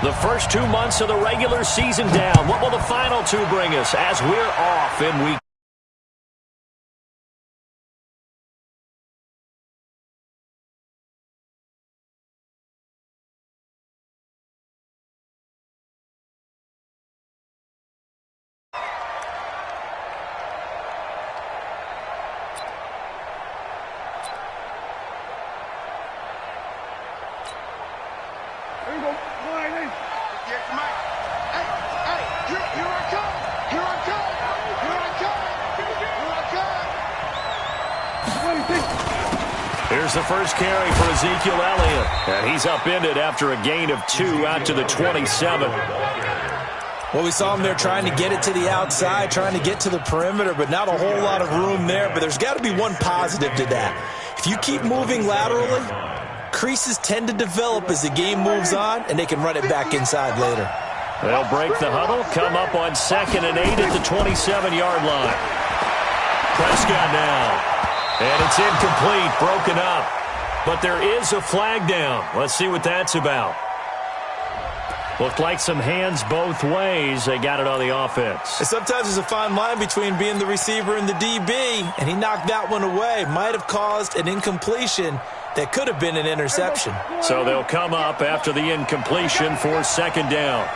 The first 2 months of the regular season down. What will the final two bring us as we're off in week? Here's the first carry for Ezekiel Elliott. And he's upended after a gain of 2 out to the 27. Well, we saw him there trying to get it to the outside, trying to get to the perimeter, but not a whole lot of room there. But there's got to be one positive to that. If you keep moving laterally, creases tend to develop as the game moves on, and they can run it back inside later. They'll break the huddle, come up on 2nd and 8 at the 27-yard line. Prescott now. And it's incomplete, broken up. But there is a flag down. Let's see what that's about. Looked like some hands both ways. They got it on the offense. And sometimes there's a fine line between being the receiver and the DB, and he knocked that one away. Might have caused an incompletion that could have been an interception. So they'll come up after the incompletion for 2nd down.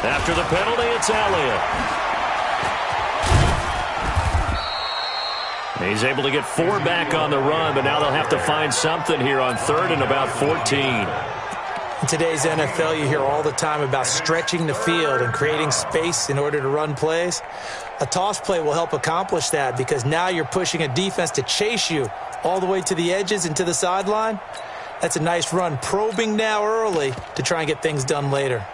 After the penalty, it's Elliott. He's able to get 4 back on the run, but now they'll have to find something here on 3rd and about 14. In today's NFL, you hear all the time about stretching the field and creating space in order to run plays. A toss play will help accomplish that because now you're pushing a defense to chase you all the way to the edges and to the sideline. That's a nice run, probing now early to try and get things done later.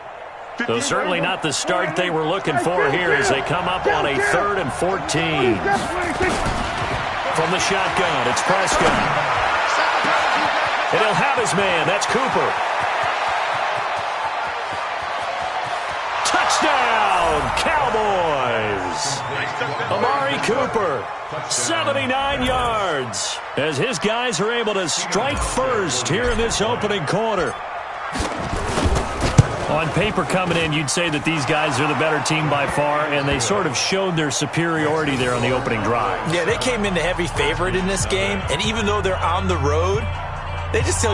So certainly not the start they were looking for here as they come up on a 3rd and 14. From the shotgun, it's Prescott. And he'll have his man. That's Cooper. Touchdown, Cowboys! Amari Cooper, 79 yards, as his guys are able to strike first here in this opening quarter. On paper coming in, you'd say that these guys are the better team by far, and they sort of showed their superiority there on the opening drive. Yeah, they came in the heavy favorite in this game, and even though they're on the road, they just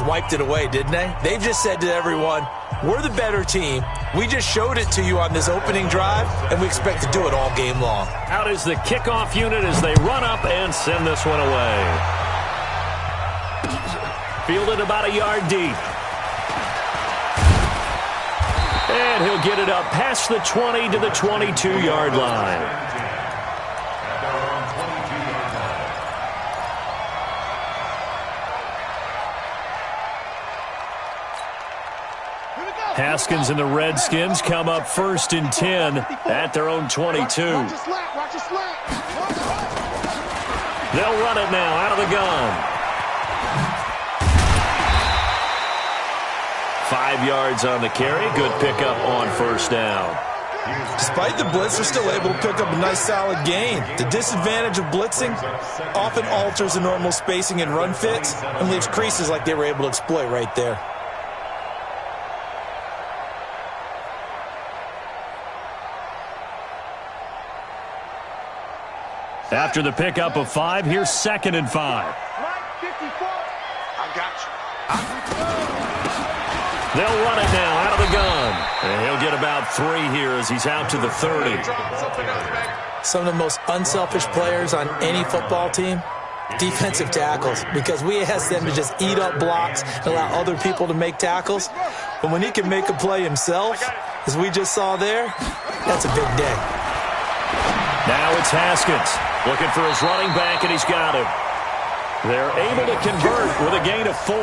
wiped it away, didn't they? They've just said to everyone, we're the better team. We just showed it to you on this opening drive, and we expect to do it all game long. Out is the kickoff unit as they run up and send this one away. Fielded about a yard deep. And he'll get it up past the 20 to the 22-yard line. Haskins and the Redskins come up 1st and 10 at their own 22. They'll run it now out of the gun. 5 yards on the carry. Good pickup on 1st down. Despite the blitz, they're still able to pick up a nice solid gain. The disadvantage of blitzing often alters the normal spacing and run fits and leaves creases like they were able to exploit right there. After the pickup of 5, here's 2nd and 5. They'll run it now out of the gun. And he'll get about 3 here as he's out to the 30. Some of the most unselfish players on any football team, defensive tackles, because we ask them to just eat up blocks and allow other people to make tackles. But when he can make a play himself, as we just saw there, that's a big day. Now it's Haskins looking for his running back, and he's got him. They're able to convert with a gain of 4.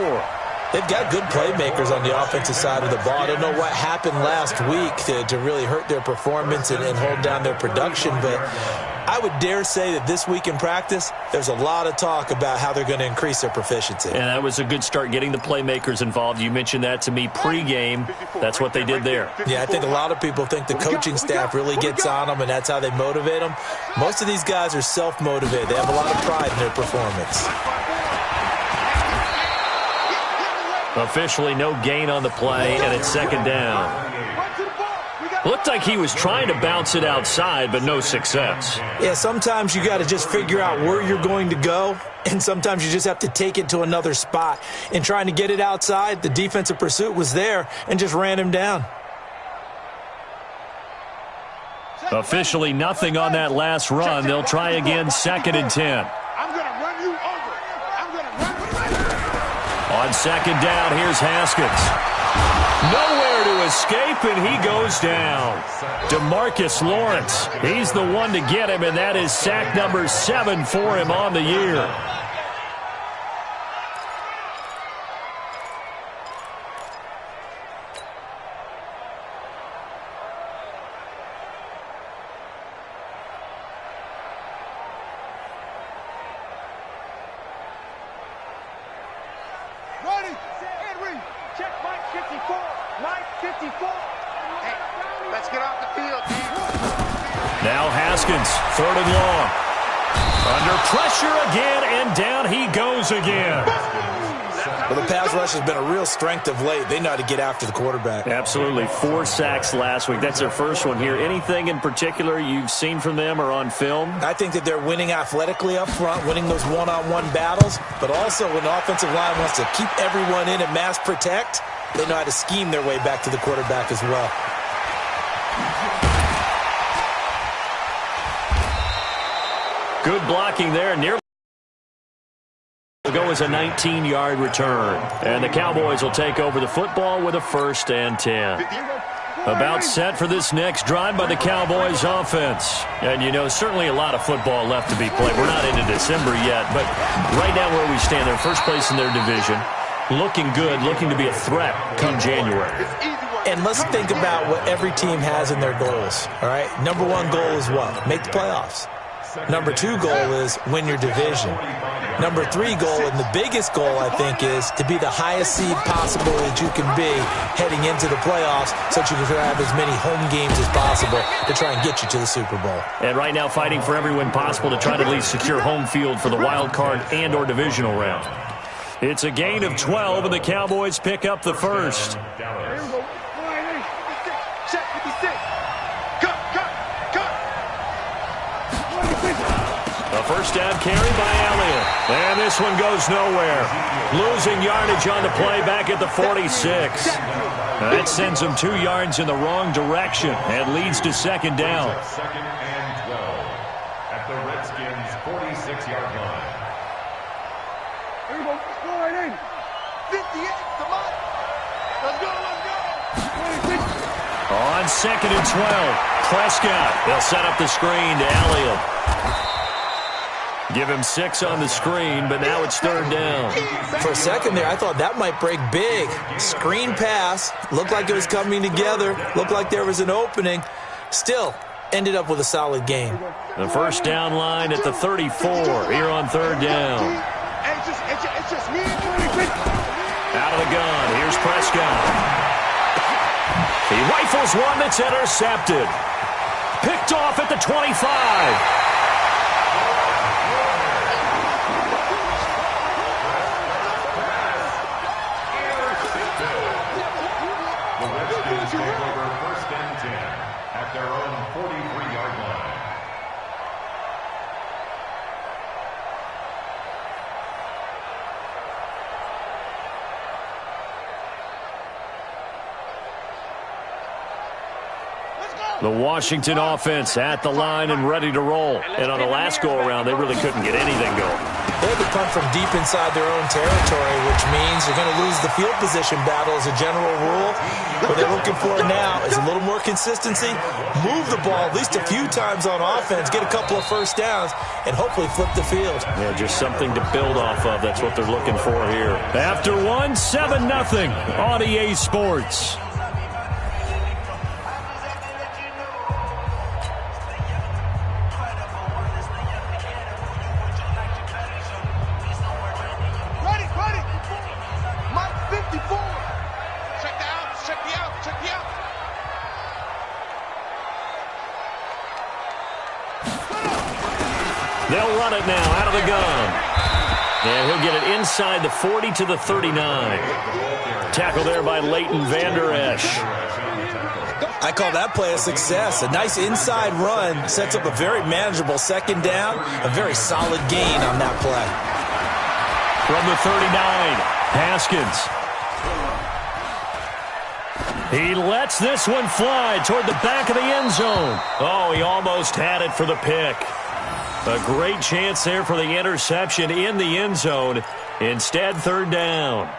They've got good playmakers on the offensive side of the ball. I don't know what happened last week to really hurt their performance and hold down their production, but I would dare say that this week in practice, there's a lot of talk about how they're going to increase their proficiency. And that was a good start, getting the playmakers involved. You mentioned that to me pregame. That's what they did there. Yeah, I think a lot of people think the coaching staff really gets on them, and that's how they motivate them. Most of these guys are self-motivated. They have a lot of pride in their performance. Officially no gain on the play, and it's second down. Looked like he was trying to bounce it outside, but no success. Yeah, sometimes you got to just figure out where you're going to go, and sometimes you just have to take it to another spot. In trying to get it outside, the defensive pursuit was there and just ran him down. Officially nothing on that last run. They'll try again, second and 10. I'm going to run you over. I'm going to run you over. On second down, here's Haskins. Nowhere to escape, and he goes down. DeMarcus Lawrence, he's the one to get him, and that is sack number 7 for him on the year. Now Haskins, third and long. Under pressure again, and down he goes again. Well, the pass rush has been a real strength of late. They know how to get after the quarterback. Absolutely. 4 sacks last week. That's their first one here. Anything in particular you've seen from them or on film? I think that they're winning athletically up front, winning those one-on-one battles, but also when the offensive line wants to keep everyone in and mass protect, they know how to scheme their way back to the quarterback as well. Good blocking there. Nearly go as a 19-yard return. And the Cowboys will take over the football with a 1st and 10. About set for this next drive by the Cowboys offense. And, you know, certainly a lot of football left to be played. We're not into December yet, but right now where we stand, they're first place in their division. Looking good, looking to be a threat come January. And let's think about what every team has in their goals, all right? Number 1 goal is what? Make the playoffs. Number 2 goal is win your division. Number 3 goal, and the biggest goal, I think, is to be the highest seed possible that you can be heading into the playoffs so that you can have as many home games as possible to try and get you to the Super Bowl. And right now fighting for every win possible to try to at least secure home field for the wild card and or divisional round. It's a gain of 12, and the Cowboys pick up the first. A first down carry by Elliott. And this one goes nowhere. Losing yardage on the play back at the 46. That sends them 2 yards in the wrong direction and leads to second down. Second and 12 at the Redskins' 46-yard line. Here we go. Go right in. 58. Come on. Let's go. Let's go. On second and 12, Prescott. They'll set up the screen to Elliott. Give him 6 on the screen, but now it's third down. For a second there, I thought that might break big. Screen pass. Looked like it was coming together. Looked like there was an opening. Still, ended up with a solid game. The first down line at the 34 here on third down. Out of the gun, here's Prescott. He rifles one that's intercepted. Picked off at the 25. The Washington offense at the line and ready to roll. And on the last go-around, they really couldn't get anything going. They had to punt from deep inside their own territory, which means they're going to lose the field position battle as a general rule. What they're looking for now is a little more consistency, move the ball at least a few times on offense, get a couple of first downs, and hopefully flip the field. Yeah, just something to build off of. That's what they're looking for here. After one, 7-0 on EA Sports. They'll run it now out of the gun. And he'll get it inside the 40 to the 39. Tackle there by Leighton Vander Esch. I call that play a success. A nice inside run sets up a very manageable second down, a very solid gain on that play. From the 39, Haskins. He lets this one fly toward the back of the end zone. Oh, he almost had it for the pick. A great chance there for the interception in the end zone. Instead, third down.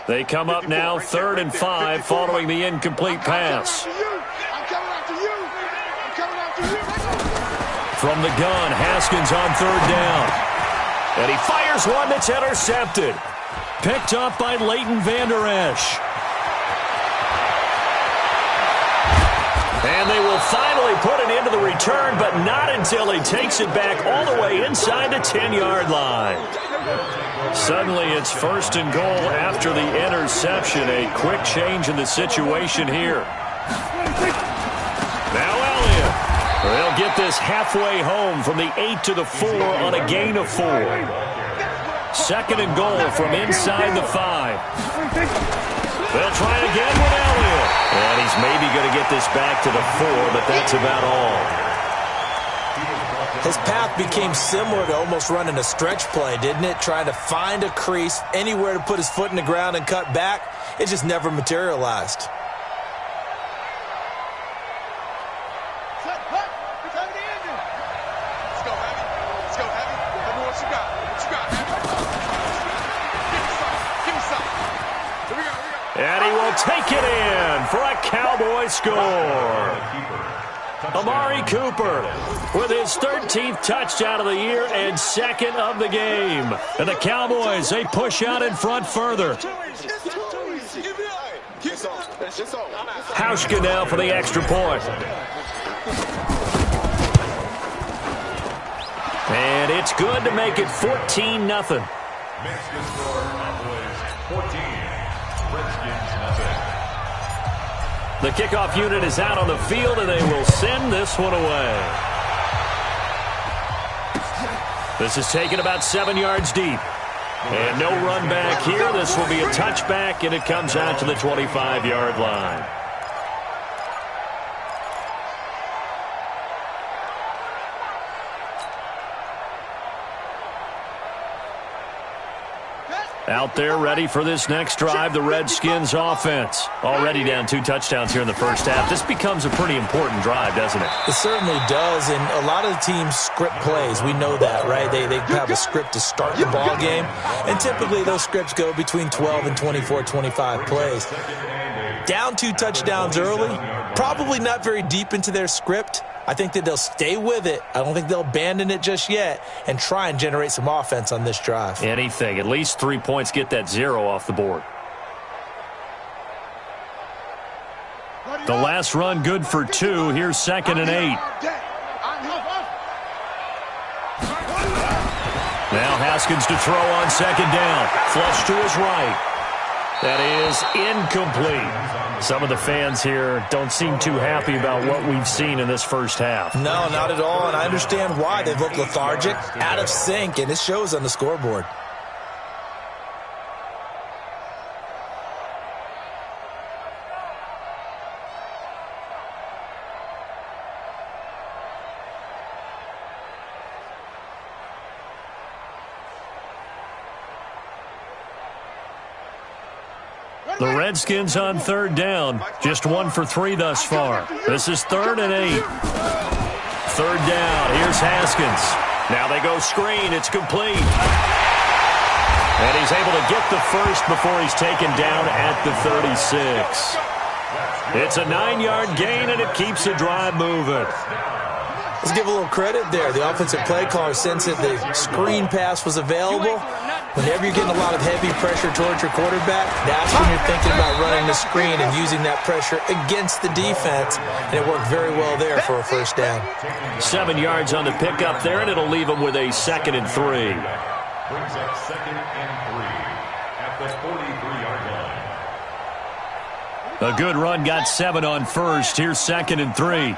They come up now 3rd and 5 following the incomplete pass. From the gun, Haskins on 3rd down. And he fires one that's intercepted. Picked up by Leighton Vander Esch. And they will finally put it into the return, but not until he takes it back all the way inside the 10-yard line. Suddenly it's 1st and goal after the interception. A quick change in the situation here. Now Elliott. They'll get this halfway home from the 8 to the 4 on a gain of 4. 2nd and goal from inside the 5. They'll try again with Elliott. And he's maybe going to get this back to the 4, but that's about all. His path became similar to almost running a stretch play, didn't it? Trying to find a crease, anywhere to put his foot in the ground and cut back. It just never materialized. And he will take it in for a Cowboy score. Amari Cooper with his 13th touchdown of the year and 2nd of the game. And the Cowboys, they push out in front further. Hauschka now for the extra point. And it's good to make it 14-0. Mexican score, Cowboys 14, Redskins nothing. The kickoff unit is out on the field, and they will send this one away. This is taken about 7 yards deep. And no run back here. This will be a touchback, and it comes out to the 25-yard line. Out there ready for this next drive, the Redskins offense. Already down 2 touchdowns here in the first half. This becomes a pretty important drive, doesn't it? It certainly does, and a lot of the teams script plays. We know that, right? They have a script to start the ball game, and typically those scripts go between 12 and 24, 25 plays. Down 2 touchdowns early, probably not very deep into their script. I think that they'll stay with it. I don't think they'll abandon it just yet and try and generate some offense on this drive. Anything. At least 3 points, get that 0 off the board. The last run good for 2. Here's 2nd and 8. Now Haskins to throw on 2nd down. Flush to his right. That is incomplete. Some of the fans here don't seem too happy about what we've seen in this first half. No, not at all, and I understand why. They've looked lethargic, out of sync, and it shows on the scoreboard. The Redskins on 3rd down. Just 1 for 3 thus far. This is 3rd and 8. 3rd down. Here's Haskins. Now they go screen. It's complete. And he's able to get the first before he's taken down at the 36. It's a 9-yard gain, and it keeps the drive moving. Let's give a little credit there. The offensive play caller sensed that the screen pass was available. Whenever you're getting a lot of heavy pressure towards your quarterback, that's when you're thinking about running the screen and using that pressure against the defense. And it worked very well there for a first down. 7 yards on the pickup there, and it'll leave them with a 2nd and 3. Brings up 2nd and 3 at the 43-yard line. A good run got 7 on first. Here's 2nd and 3.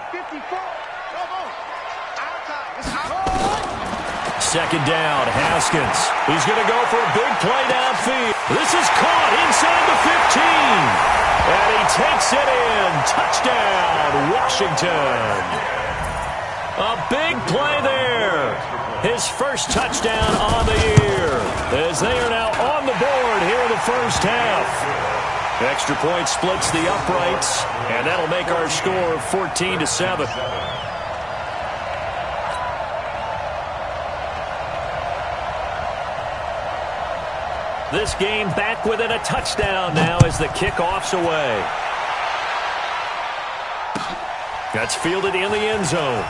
second down. Haskins. He's going to go for a big play downfield. This is caught inside the 15. And he takes it in. Touchdown, Washington. A big play there. His first touchdown on the year, as they are now on the board here in the first half. Extra point splits the uprights, and that'll make our score 14-7. This game back within a touchdown now as the kickoff's away. That's fielded in the end zone.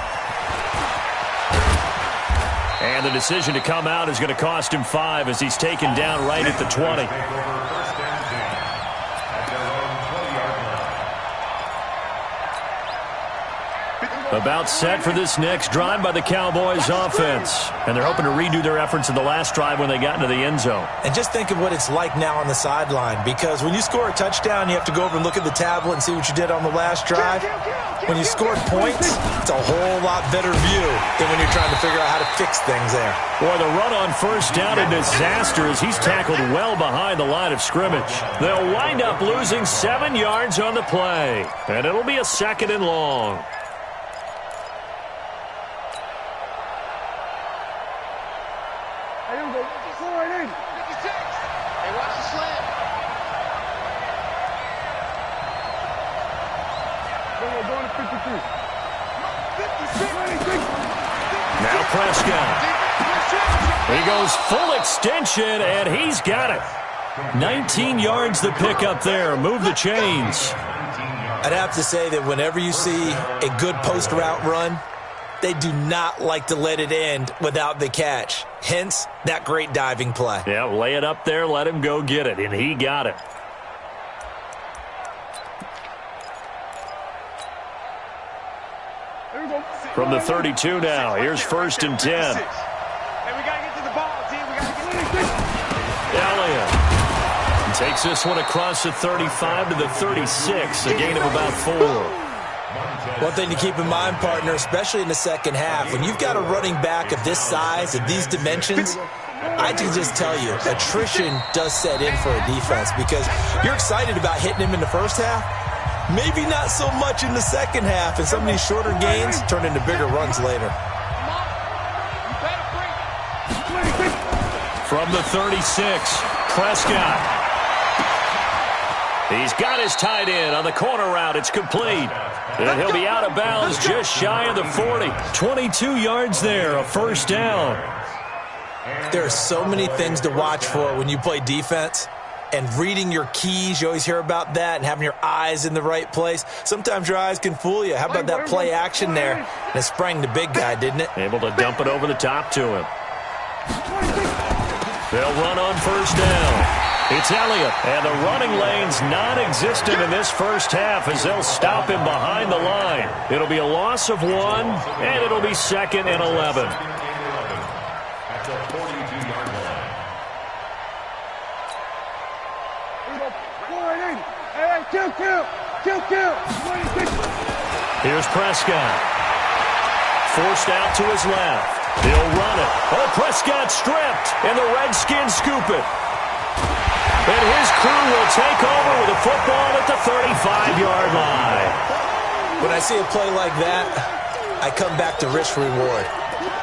And the decision to come out is going to cost him 5 as he's taken down right at the 20. About set for this next drive by the Cowboys offense. And they're hoping to redo their efforts in the last drive when they got into the end zone. And just think of what it's like now on the sideline, because when you score a touchdown, you have to go over and look at the tablet and see what you did on the last drive. When you scored points, it's a whole lot better view than when you're trying to figure out how to fix things there. Boy, the run on first down, a disaster as he's tackled well behind the line of scrimmage. They'll wind up losing 7 yards on the play. And it'll be a 2nd and long. Now Prescott. He goes full extension, and he's got it. 19 yards to pick up there. Move the chains. I'd have to say that whenever you see a good post route run, they do not like to let it end without the catch. Hence, that great diving play. Yeah, lay it up there, let him go get it, and he got it. From the 32 now, here's 1st and 10. Hey, we got to get to the ball, team. We got to get to the Elliott takes this one across the 35 to the 36, a gain of about 4. One thing to keep in mind, partner, especially in the second half, when you've got a running back of this size, of these dimensions, I can just tell you, attrition does set in for a defense because you're excited about hitting him in the first half. Maybe not so much in the second half, and some of these shorter gains turn into bigger runs later. From the 36, Prescott. He's got his tight end on the corner route. It's complete. And he'll be out of bounds just shy of the 40. 22 yards there, a 1st down. There are so many things to watch for when you play defense. And reading your keys, you always hear about that, and having your eyes in the right place. Sometimes your eyes can fool you. How about that play action there? And it sprang the big guy, didn't it? Able to dump it over the top to him. They'll run on 1st down. It's Elliott, and the running lane's non-existent in this first half as they'll stop him behind the line. It'll be a loss of 1, and it'll be 2nd and 11. At the 42-yard line. Kill. Here's Prescott. Forced out to his left. He'll run it. Oh, Prescott stripped, and the Redskins scoop it. And his crew will take over with the football at the 35-yard line. When I see a play like that, I come back to risk-reward.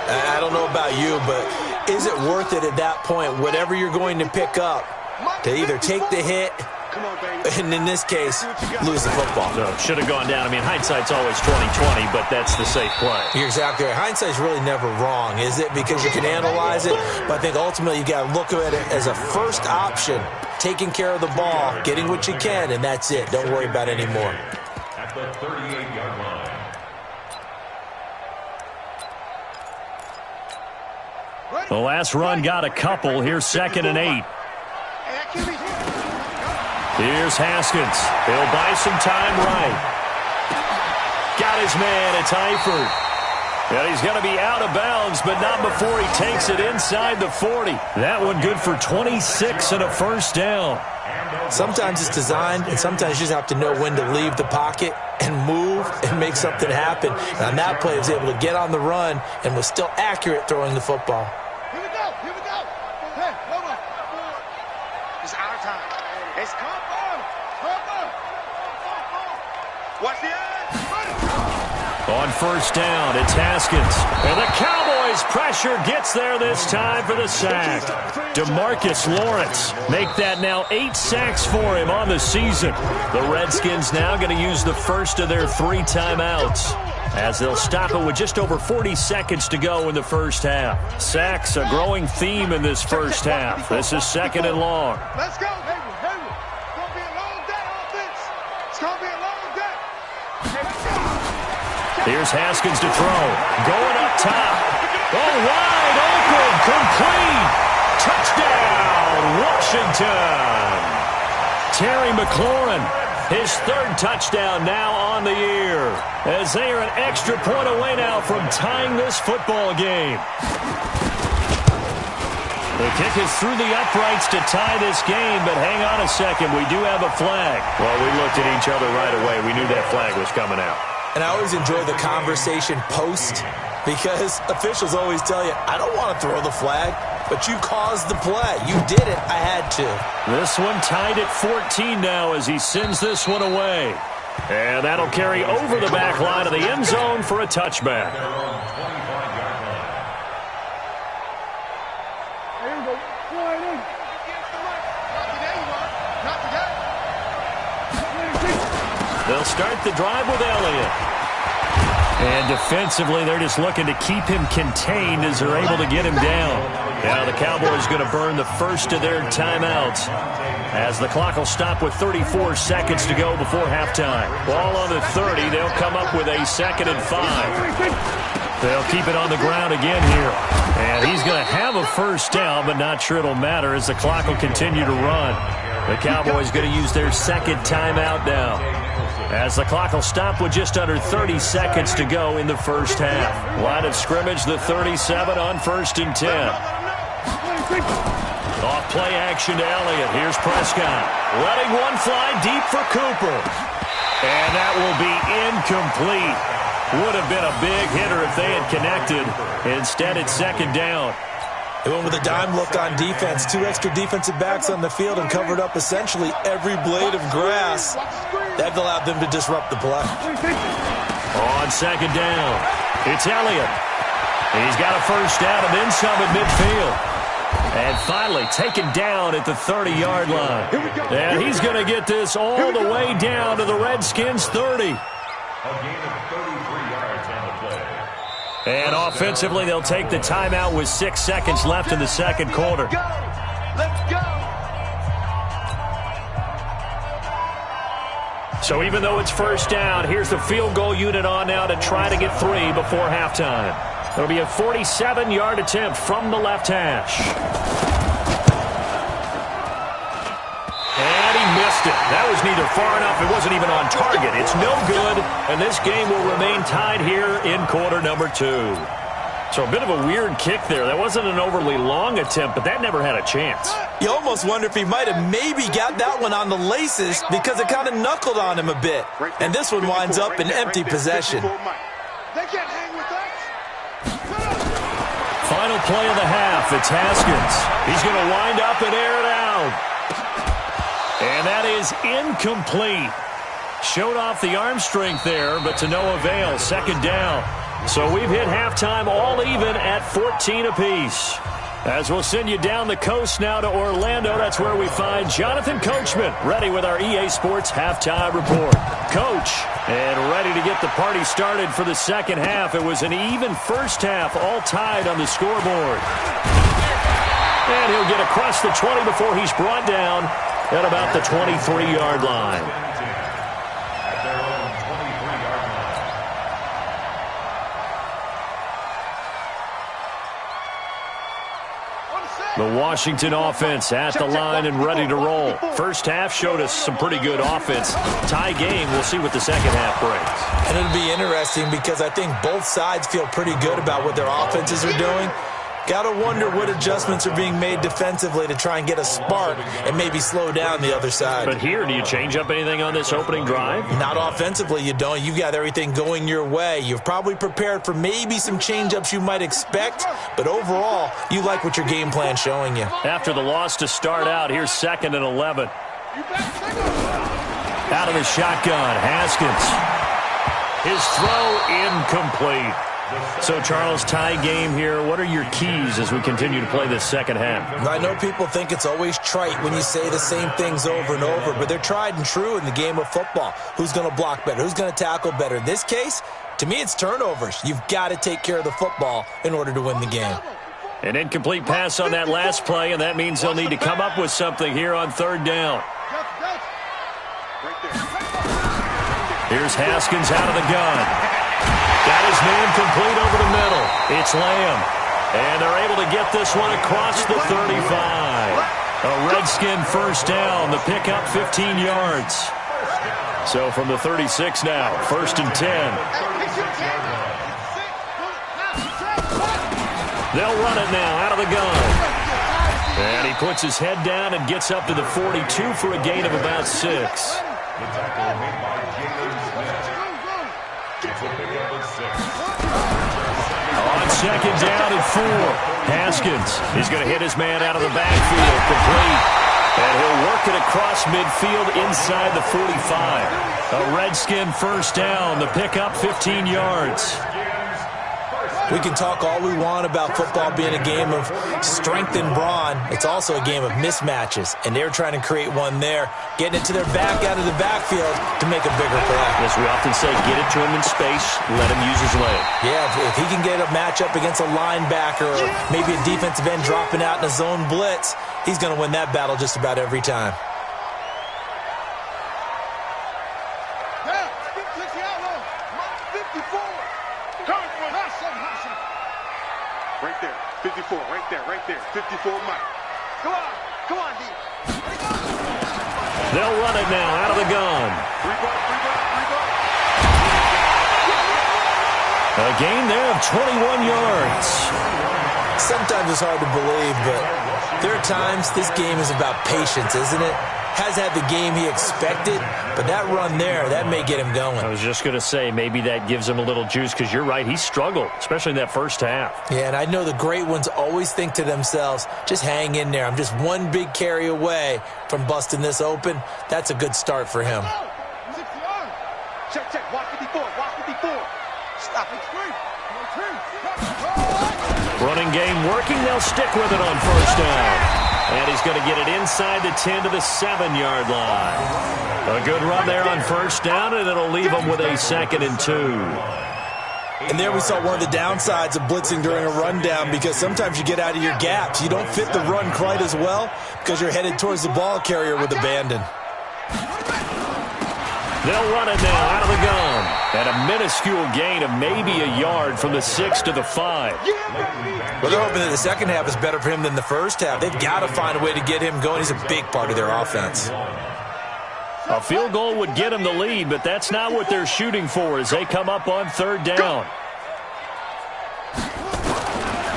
I don't know about you, but is it worth it at that point, whatever you're going to pick up, to either take the hit, and in this case, lose the football? So, should have gone down. I mean, hindsight's always 20/20, but that's the safe play. You're exactly right. Hindsight's really never wrong, is it? Because you can analyze it, but I think ultimately you got to look at it as a first option, taking care of the ball, getting what you can, and that's it. Don't worry about it anymore. At the 38-yard line. The last run got a couple. Here's 2nd and 8. Here's Haskins. He'll buy some time right. Got his man. It's Eifert. And he's going to be out of bounds, but not before he takes it inside the 40. That one good for 26 and a 1st down. Sometimes it's designed, and sometimes you just have to know when to leave the pocket and move and make something happen. And on that play, he was able to get on the run and was still accurate throwing the football. It's cover. Watch the edge. On first down, it's Haskins. And the Cowboys' pressure gets there this time for the sack. DeMarcus Lawrence make that now 8 sacks for him on the season. The Redskins now going to use the first of their 3 timeouts, as they'll stop it with just over 40 seconds to go in the first half. Sacks, a growing theme in this first half. This is 2nd and long. Let's go. It's going to be a long day, offense. It's going to be a long day. Here's Haskins to throw. Going up top. Oh, wide open. Complete. Touchdown, Washington. Terry McLaurin, his 3rd touchdown now on the year, as they are an extra point away now from tying this football game. The kick is through the uprights to tie this game, but hang on a second. We do have a flag. Well, we looked at each other right away. We knew that flag was coming out. And I always enjoy the conversation post, because officials always tell you, I don't want to throw the flag, but you caused the play. You did it. I had to. This one tied at 14 now as he sends this one away. And that'll carry over the back line of the end zone for a touchback. Here we go. Flying in. Not today. They'll start the drive with Elliott. And defensively, they're just looking to keep him contained as they're able to get him down. Now the Cowboys going to burn the first of their timeouts, as the clock will stop with 34 seconds to go before halftime. Ball on the 30. They'll come up with a 2nd and 5. They'll keep it on the ground again here. And he's going to have a first down, but not sure it'll matter as the clock will continue to run. The Cowboys going to use their 2nd timeout now, as the clock will stop with just under 30 seconds to go in the first half. Line of scrimmage, the 37 on 1st and 10. Off play action to Elliott. Here's Prescott. Letting one fly deep for Cooper. And that will be incomplete. Would have been a big hitter if they had connected. Instead, it's 2nd down. They went with a dime look on defense. 2 extra defensive backs on the field and covered up essentially every blade of grass. That allowed them to disrupt the play. On 2nd down, it's Elliott. He's got a first down and then some at midfield. And finally taken down at the 30-yard line. And he's going to get this all the way down to the Redskins' 30. A gain of 33 yards on the play. And offensively, they'll take the timeout with 6 seconds left in the 2nd quarter. Let's go. So even though it's first down, here's the field goal unit on now to try to get 3 before halftime. It'll be a 47-yard attempt from the left hash. And he missed it. That was neither far enough. It wasn't even on target. It's no good, and this game will remain tied here in quarter number 2. So a bit of a weird kick there. That wasn't an overly long attempt, but that never had a chance. You almost wonder if he might have maybe got that one on the laces because it kind of knuckled on him a bit. And this one winds up in empty possession. They can't hang with us. Final play of the half. It's Haskins. He's going to wind up and air it out. And that is incomplete. Showed off the arm strength there, but to no avail. 2nd down. So we've hit halftime all even at 14 apiece. As we'll send you down the coast now to Orlando, that's where we find Jonathan Coachman, ready with our EA Sports Halftime Report. Coach, and ready to get the party started for the 2nd half. It was an even first half, all tied on the scoreboard. And he'll get across the 20 before he's brought down at about the 23-yard line. The Washington offense at the line and ready to roll. First half showed us some pretty good offense. Tie game, we'll see what the 2nd half brings. And it'll be interesting because I think both sides feel pretty good about what their offenses are doing. Got to wonder what adjustments are being made defensively to try and get a spark and maybe slow down the other side. But here, do you change up anything on this opening drive? Not offensively, you don't. You've got everything going your way. You've probably prepared for maybe some change-ups you might expect, but overall, you like what your game plan's showing you. After the loss to start out, here's 2nd and 11. Out of the shotgun, Haskins. His throw incomplete. So, Charles, tie game here. What are your keys as we continue to play this second half? I know people think it's always trite when you say the same things over and over, but they're tried and true in the game of football. Who's going to block better? Who's going to tackle better? In this case, to me, it's turnovers. You've got to take care of the football in order to win the game. An incomplete pass on that last play, and that means they'll need to come up with something here on third down. Here's Haskins out of the gun. Got his man complete over the middle. It's Lamb. And they're able to get this one across the 35. A Redskin first down. The pickup 15 yards. So from the 36 now, 1st and 10. They'll run it now out of the gun. And he puts his head down and gets up to the 42 for a gain of about 6. The tackle made by James Smith. It's a pickup of 6. On second down and 4. Haskins is going to hit his man out of the backfield, complete. And he'll work it across midfield inside the 45. A Redskin first down. The pickup 15 yards. We can talk all we want about football being a game of strength and brawn. It's also a game of mismatches, and they're trying to create one there, getting it to their back out of the backfield to make a bigger play. As we often say, get it to him in space, let him use his leg. Yeah, if he can get a matchup against a linebacker or maybe a defensive end dropping out in a zone blitz, he's going to win that battle just about every time. Right there, 54, right there, 54 Mike. Come on, D. They'll run it now out of the gun. Three ball. A gain there of 21 yards. Sometimes it's hard to believe, but there are times this game is about patience, isn't it? Has had the game he expected, but that run there, that may get him going. I was just going to say, maybe that gives him a little juice, because you're right, he struggled, especially in that first half. Yeah, and I know the great ones always think to themselves, just hang in there. I'm just one big carry away from busting this open. That's a good start for him. Check, watch 54, Stop it. Running game working, they'll stick with it on first down. And he's going to get it inside the 10 to the 7-yard line. A good run there on first down, and it'll leave them with a 2nd and 2. And there we saw one of the downsides of blitzing during a rundown, because sometimes you get out of your gaps. You don't fit the run quite as well because you're headed towards the ball carrier with abandon. They'll run it now out of the gun. And a minuscule gain of maybe a yard from the 6 to the 5. Well, they're hoping that the second half is better for him than the first half. They've got to find a way to get him going. He's a big part of their offense. A field goal would get them the lead, but that's not what they're shooting for as they come up on third down.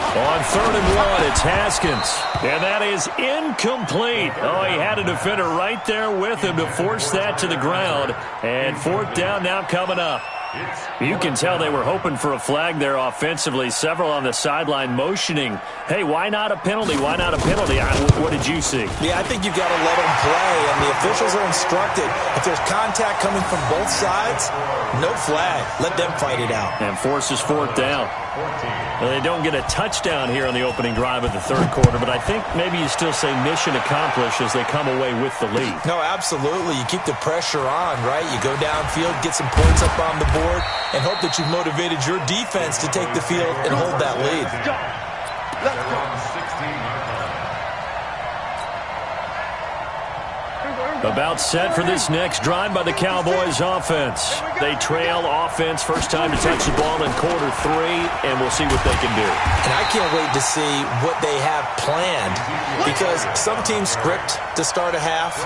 On 3rd and 1, it's Haskins. And that is incomplete. Oh, he had a defender right there with him to force that to the ground. And 4th down now coming up. You can tell they were hoping for a flag there offensively. Several on the sideline motioning, hey, why not a penalty? Why not a penalty? What did you see? Yeah, I think you've got to let them play, and the officials are instructed. If there's contact coming from both sides, no flag. Let them fight it out. And forces 4th down. Well, they don't get a touchdown here on the opening drive of the 3rd quarter, but I think maybe you still say mission accomplished as they come away with the lead. No, absolutely. You keep the pressure on, right? You go downfield, get some points up on the board, and hope that you've motivated your defense to take the field and hold that lead. Let's go. About set for this next drive by the Cowboys offense. They trail offense, first time to touch the ball in quarter 3, and we'll see what they can do. And I can't wait to see what they have planned, because some teams script to start a half.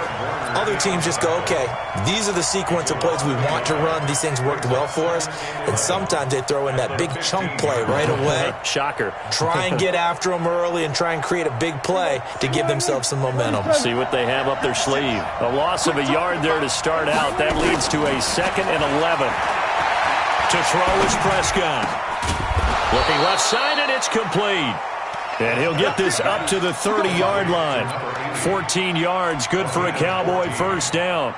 Other teams just go, okay, these are the sequence of plays we want to run. These things worked well for us. And sometimes they throw in that big chunk play right away. Shocker. Try and get after them early and try and create a big play to give themselves some momentum. See what they have up their sleeve. A loss of a yard there to start out. That leads to a 2nd and 11. To throw is Prescott. Looking left side, and it's complete. And he'll get this up to the 30-yard line. 14 yards, good for a Cowboy first down.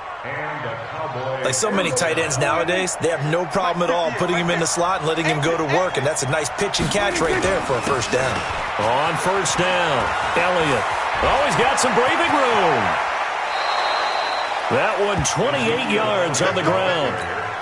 Like so many tight ends nowadays, they have no problem at all putting him in the slot and letting him go to work, and that's a nice pitch and catch right there for a first down. On first down, Elliott. Oh, he's got some breathing room. That one 28 yards on the ground.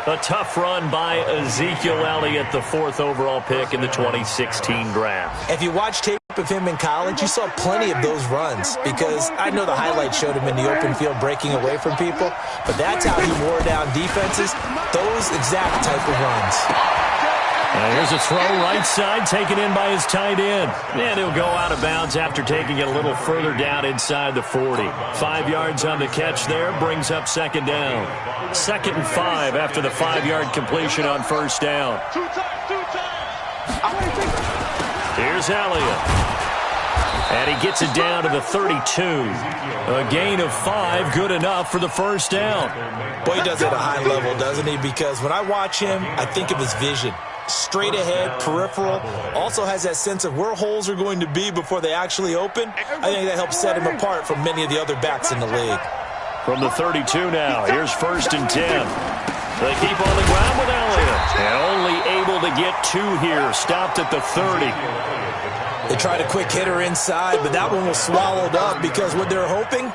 A tough run by Ezekiel Elliott, the 4th overall pick in the 2016 draft. If you watch tape of him in college, you saw plenty of those runs because I know the highlights showed him in the open field breaking away from people, but that's how he wore down defenses, those exact type of runs. Here's a throw right side taken in by his tight end. And he'll go out of bounds after taking it a little further down inside the 40. 5 yards on the catch there, brings up second down. 2nd and 5 after the 5-yard completion on first down. Here's Elliott. And he gets it down to the 32. A gain of 5, good enough for the first down. Boy, he does it at a high level, doesn't he? Because when I watch him, I think of his vision. Straight ahead, peripheral, also has that sense of where holes are going to be before they actually open. I think that helps set him apart from many of the other backs in the league. From the 32 now, here's 1st and 10. They keep on the ground with Elliott. And only able to get 2 here, stopped at the 30. They tried a quick hitter inside, but that one was swallowed up because what they're hoping,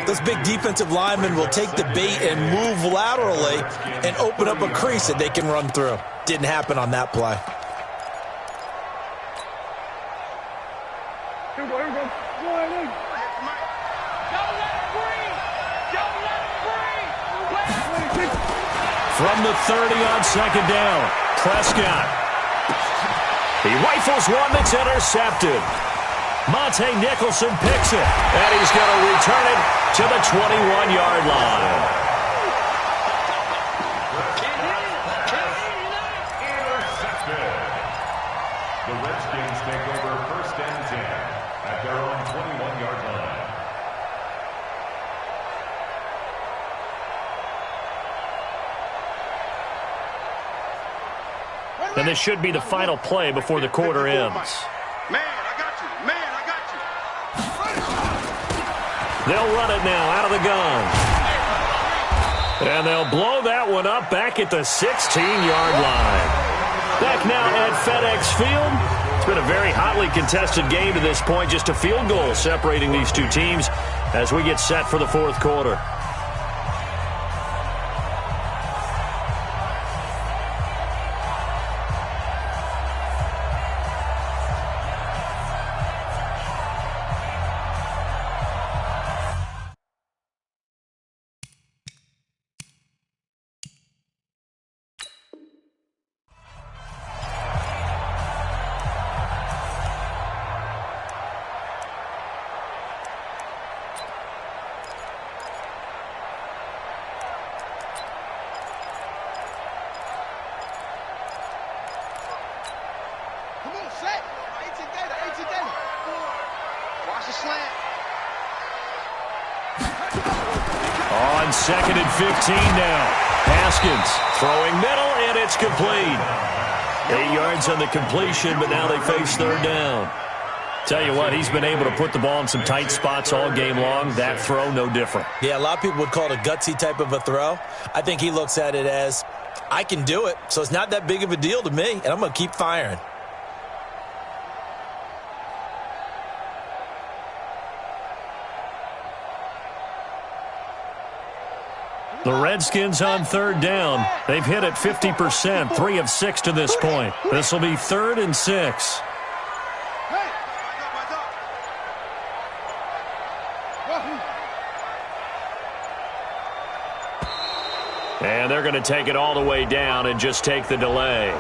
those big defensive linemen will take the bait and move laterally and open up a crease that they can run through. Didn't happen on that play. Here we go, here we go. Go ahead in. Don't let it breathe. Don't let it breathe. From the 30 on second down, Prescott. He rifles one that's intercepted. Monte Nicholson picks it, and he's going to return it to the 21-yard line. Intercepted. The Redskins take over 1st and 10 at their own 21-yard line. And this should be the final play before the quarter ends. Man, I got you. Man, I got you. They'll run it now out of the gun. And they'll blow that one up back at the 16-yard line. Back now at FedEx Field. It's been a very hotly contested game to this point. Just a field goal separating these two teams as we get set for the 4th quarter. On 2nd and 15 now. Haskins throwing middle, and it's complete. 8 yards on the completion, but now they face 3rd down. Tell you what, he's been able to put the ball in some tight spots all game long. That throw, no different. Yeah, a lot of people would call it a gutsy type of a throw. I think he looks at it as, I can do it, so it's not that big of a deal to me, and I'm going to keep firing. The Redskins on 3rd down. They've hit it 50%, 3 of 6 to this point. This will be 3rd and 6. And they're going to take it all the way down and just take the delay.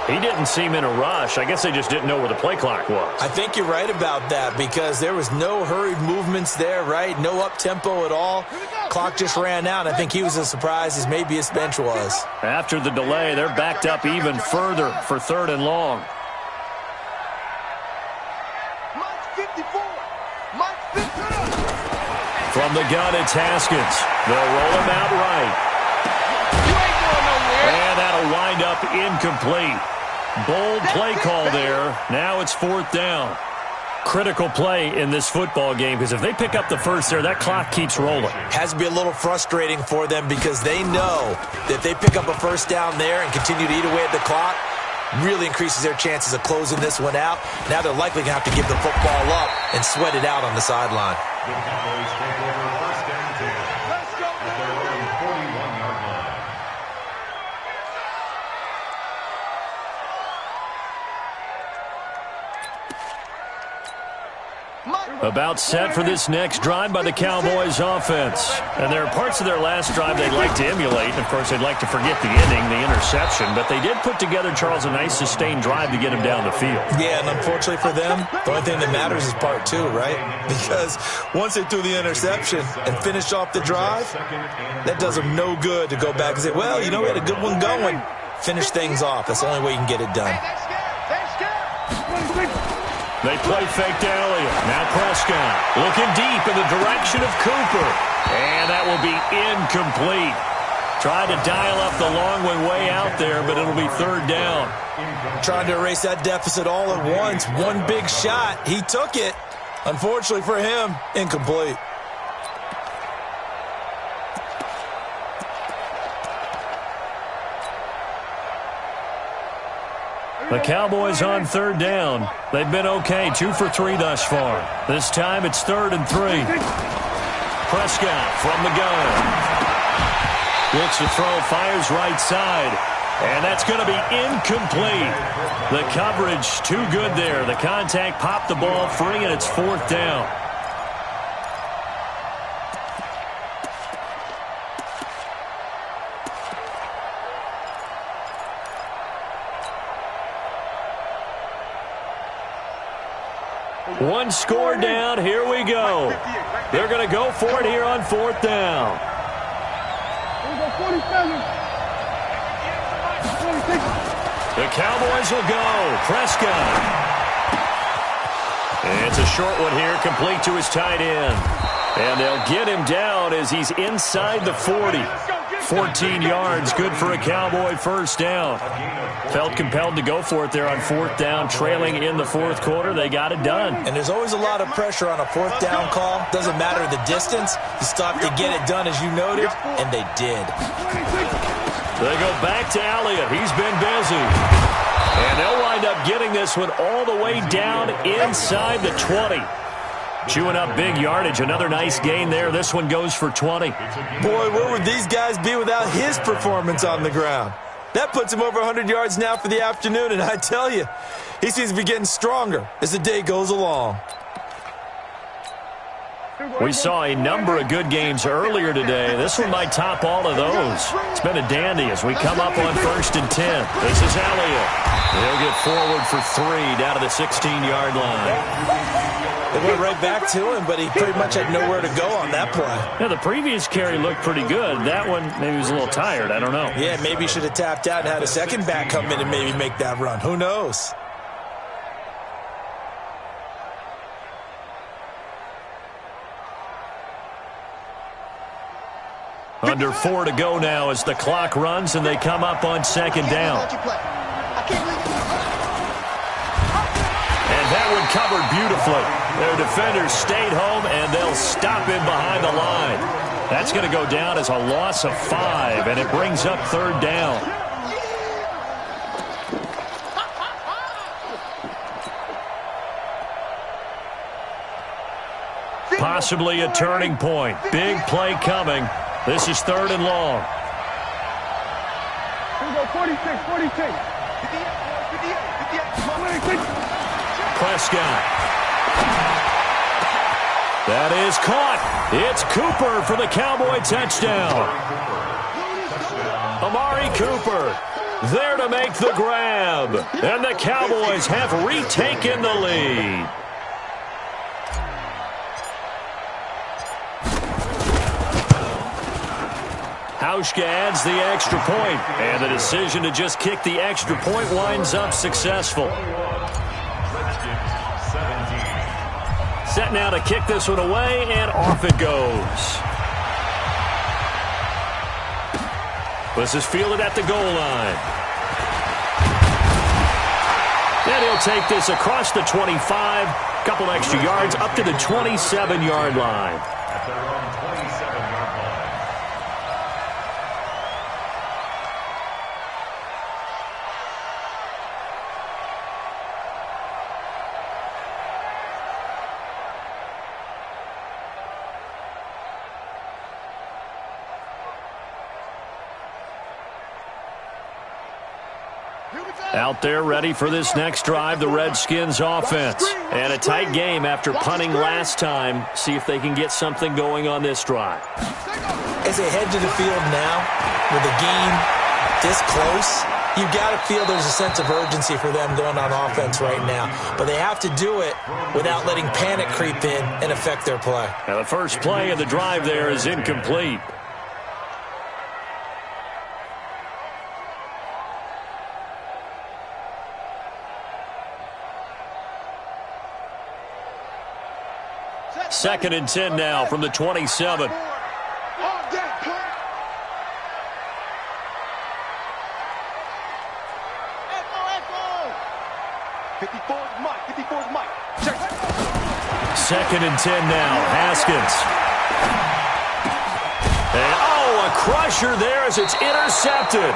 He didn't seem in a rush. I guess they just didn't know where the play clock was. I think you're right about that because there was no hurried movements there, right? No up-tempo at all. Clock just ran out. I think he was as surprised as maybe his bench was. After the delay, they're backed up even further for 3rd and long. From the gun, it's Haskins. They'll roll him out right. And that'll wind up incomplete. Bold play call there. Now it's 4th down. Critical play in this football game, because if they pick up the first there, that clock keeps rolling. Has to be a little frustrating for them because they know that if they pick up a first down there and continue to eat away at the clock, really increases their chances of closing this one out. Now they're likely going to have to give the football up and sweat it out on the sideline. The Cowboys take over first and 10 at their own 41-yard line. About set for this next drive by the Cowboys offense. And there are parts of their last drive they'd like to emulate. And of course, they'd like to forget the ending, the interception. But they did put together, Charles, a nice sustained drive to get him down the field. Yeah, and unfortunately for them, the only thing that matters is part two, right? Because once they threw the interception and finished off the drive, that does them no good to go back and say, well, you know, we had a good one going. Finish things off. That's the only way you can get it done. They play fake to Elliott. Now Prescott looking deep in the direction of Cooper. And that will be incomplete. Tried to dial up the long one way out there, but it'll be third down. Trying to erase that deficit all at once. One big shot. He took it. Unfortunately for him, incomplete. The Cowboys on third down. They've been okay, 2 for 3 thus far. This time it's 3rd and 3. Prescott from the gun. Looks to throw, fires right side. And that's going to be incomplete. The coverage too good there. The contact popped the ball free, and it's 4th down. One score down. Here we go. They're going to go for it here on 4th down. The Cowboys will go. Prescott. And it's a short one here, complete to his tight end. And they'll get him down as he's inside the 40. 14 yards, good for a Cowboy first down. Felt compelled to go for it there on 4th down, trailing in the 4th quarter. They got it done. And there's always a lot of pressure on a 4th down call. Doesn't matter the distance. You still have to get it done, as you noted, and they did. They go back to Elliott. He's been busy. And they'll wind up getting this one all the way down inside the 20. Chewing up big yardage. Another nice gain there. This one goes for 20. Boy, where would these guys be without his performance on the ground? That puts him over 100 yards now for the afternoon, and I tell you, he seems to be getting stronger as the day goes along. We saw a number of good games earlier today. This one might top all of those. It's been a dandy as we come up on 1st and 10. This is Elliott. He'll get forward for 3 down to the 16-yard line. They went right back to him, but he pretty much had nowhere to go on that play. Yeah, the previous carry looked pretty good. That one, maybe he was a little tired. I don't know. Yeah, maybe he should have tapped out and had a second back come in and maybe make that run. Who knows? Under 4 to go now as the clock runs and they come up on 2nd down. And that one covered beautifully. Their defenders stayed home, and they'll stop him behind the line. That's going to go down as a loss of 5, and it brings up 3rd down. Possibly a turning point. Big play coming. This is 3rd and long. Here we go, 46. Prescott. That is caught. It's Cooper for the Cowboy touchdown. Amari Cooper there to make the grab. And the Cowboys have retaken the lead. Hauschka adds the extra point, and the decision to just kick the extra point winds up successful. Set now to kick this one away, and off it goes. This is fielded at the goal line. And he'll take this across the 25, a couple extra yards up to the 27-yard line. At their own 27-yard line. Out there ready for this next drive, the Redskins offense. And a tight game after punting last time. See if they can get something going on this drive. As they head to the field now, with the game this close, you've got to feel there's a sense of urgency for them going on offense right now. But they have to do it without letting panic creep in and affect their play. Now the first play of the drive there is incomplete. Second and 10 now from the 27. 54's Mike. 54's Mike. Second and 10 now. Haskins. And, oh, a crusher there as it's intercepted.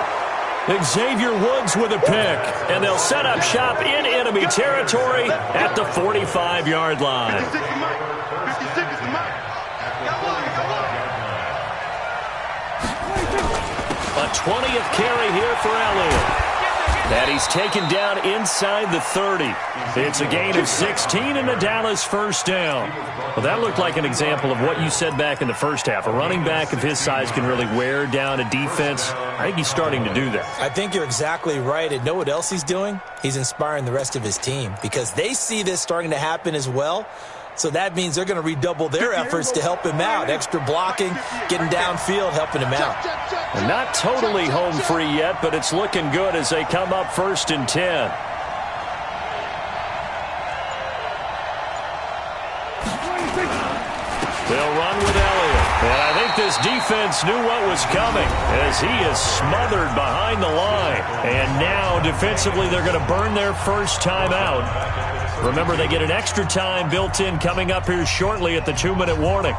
Xavier Woods with a pick. And they'll set up shop in enemy territory at the 45-yard line. 56 is Mike. 56 is Mike. Got one. A 20th carry here for Elliott. And he's taken down inside the 30. It's a gain of 16 and a Dallas first down. Well, that looked like an example of what you said back in the first half. A running back of his size can really wear down a defense. I think he's starting to do that. I think you're exactly right. And know what else he's doing? He's inspiring the rest of his team because they see this starting to happen as well. So that means they're going to redouble their efforts to help him out. Extra blocking, getting downfield, helping him out. And not totally home free yet, but it's looking good as they come up first and 10. They'll run with Elliott. And I think this defense knew what was coming as he is smothered behind the line. And now defensively they're going to burn their first time out. Remember, they get an extra time built in coming up here shortly at the 2-minute warning.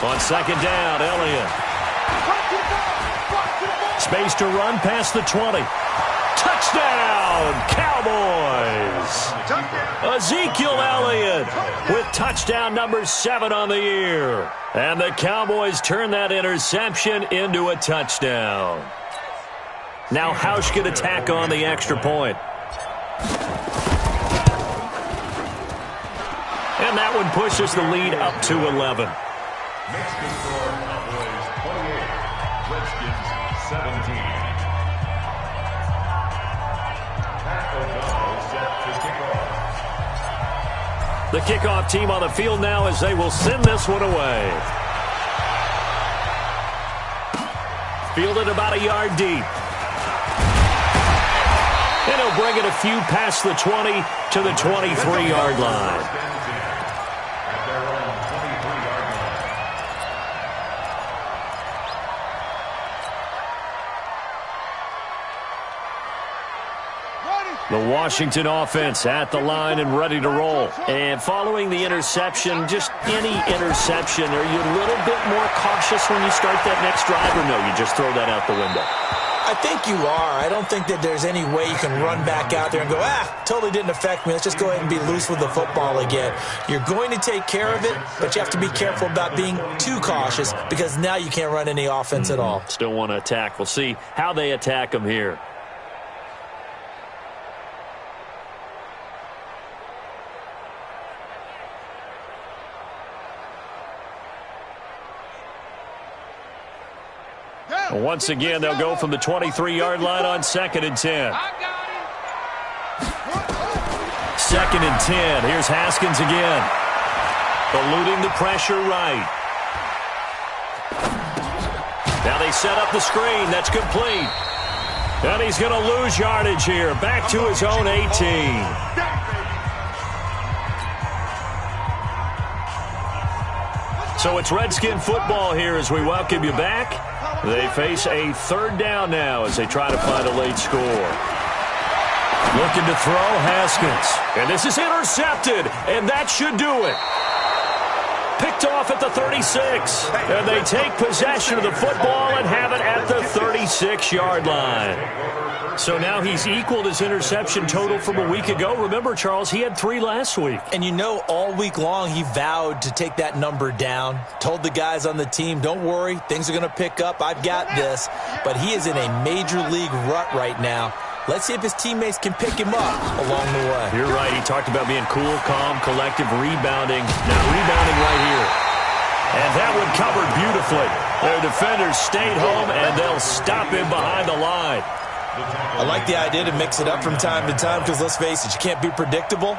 On second down, Elliott. Space to run past the 20. Touchdown, Cowboys! Ezekiel Elliott with touchdown number 7 on the year. And the Cowboys turn that interception into a touchdown. Now Hausch can attack on the extra point. And that one pushes the lead up to 11. Next to score, Cowboys 28, Redskins 17. Pat O'Donnell set to kick off. The kickoff team on the field now as they will send this one away. Fielded about a yard deep. And he'll bring it a few past the 20 to the 23-yard line. At their own 23-yard line. The Washington offense at the line and ready to roll. And following the interception, just any interception, are you a little bit more cautious when you start that next drive, or no, you just throw that out the window? I think you are. I don't think that there's any way you can run back out there and go, totally didn't affect me. Let's just go ahead and be loose with the football again. You're going to take care of it, but you have to be careful about being too cautious because now you can't run any offense at all. Still want to attack. We'll see how they attack them here. Once again, they'll go from the 23-yard line on second and 10. Second and 10. Here's Haskins again. Eluding the pressure right. Now they set up the screen. That's complete. And he's going to lose yardage here. Back to his own 18. So it's Redskin football here as we welcome you back. They face a third down now as they try to find a late score. Looking to throw, Haskins. And this is intercepted, and that should do it. Picked off at the 36. And they take possession of the football and have it at the 36-yard line. So now he's equaled his interception total from a week ago. Remember, Charles, he had 3 last week. And you know, all week long he vowed to take that number down. Told the guys on the team, don't worry, things are going to pick up. I've got this. But he is in a major league rut right now. Let's see if his teammates can pick him up along the way. You're right. He talked about being cool, calm, collective, rebounding. Now rebounding right here. And that one covered beautifully. Their defenders stayed home, and they'll stop him behind the line. I like the idea to mix it up from time to time because, let's face it, you can't be predictable.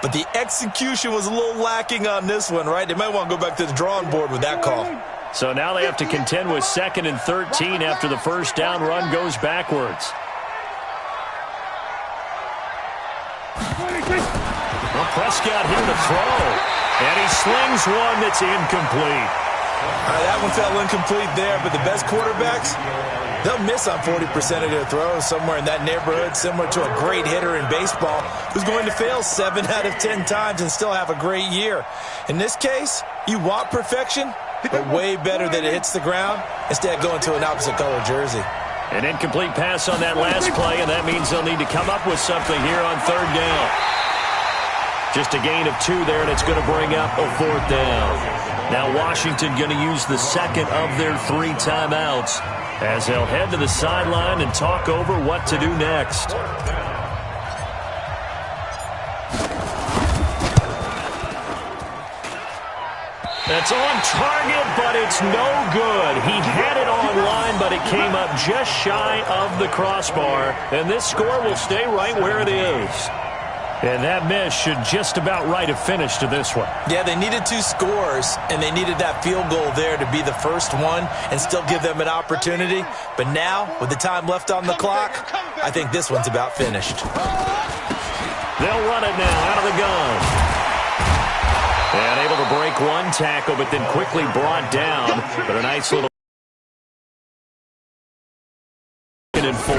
But the execution was a little lacking on this one, right? They might want to go back to the drawing board with that call. So now they have to contend with 2nd and 13 after the first down run goes backwards. Well, Prescott here to throw. And he slings one that's incomplete. That one fell incomplete there, but the best quarterbacks, they'll miss on 40% of their throws, somewhere in that neighborhood, similar to a great hitter in baseball who's going to fail 7 out of 10 times and still have a great year. In this case, you want perfection, but way better that it hits the ground instead of going to an opposite color jersey. An incomplete pass on that last play, and that means they'll need to come up with something here on 3rd down. Just a gain of 2 there, and it's going to bring up a 4th down. Now Washington going to use the second of their 3 timeouts as they'll head to the sideline and talk over what to do next. That's on target, but it's no good. He had it on line, but it came up just shy of the crossbar, and this score will stay right where it is. And that miss should just about right a finish to this one. Yeah, they needed 2 scores, and they needed that field goal there to be the first one and still give them an opportunity. But now, with the time left on the clock, I think this one's about finished. They'll run it now out of the gun. And able to break one tackle, but then quickly brought down. But a nice little 2nd and 4.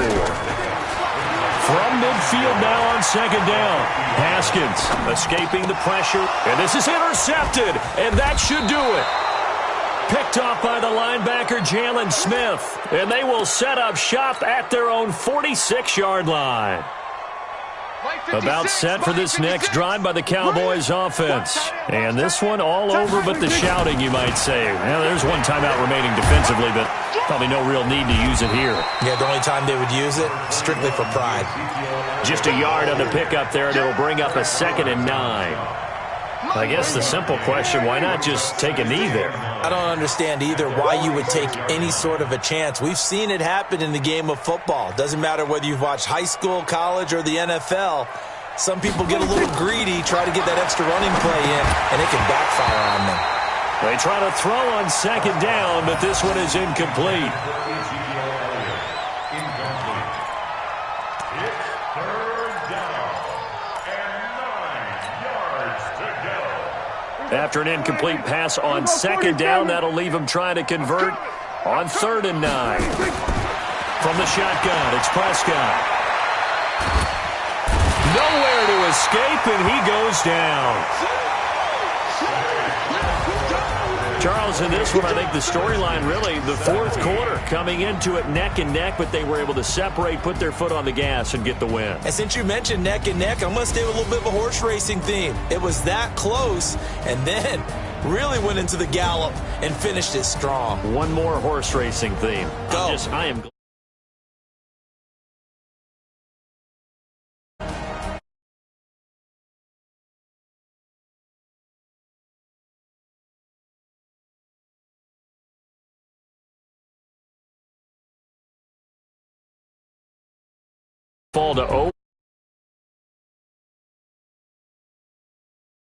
From midfield now on 2nd down. Haskins escaping the pressure. And this is intercepted. And that should do it. Picked off by the linebacker, Jalen Smith. And they will set up shop at their own 46-yard line. About set for this next drive by the Cowboys offense. And this one all over but the shouting, you might say. Well, there's one timeout remaining defensively, but probably no real need to use it here. Yeah, the only time they would use it, strictly for pride. Just a yard on the pickup there, and it'll bring up a 2nd and 9. I guess the simple question, why not just take a knee there? I don't understand either why you would take any sort of a chance. We've seen it happen in the game of football. Doesn't matter whether you've watched high school, college, or the NFL. Some people get a little greedy, try to get that extra running play in, and it can backfire on them. They try to throw on 2nd down, but this one is incomplete. After an incomplete pass on 2nd down, that'll leave him trying to convert on 3rd and 9. From the shotgun, it's Prescott. Nowhere to escape, and he goes down. Charles, in this one, I think the storyline really, the 4th quarter, coming into it neck and neck, but they were able to separate, put their foot on the gas, and get the win. And since you mentioned neck and neck, I'm going to stay with a little bit of a horse racing theme. It was that close, and then really went into the gallop and finished it strong. One more horse racing theme. Go. I am fall to 0.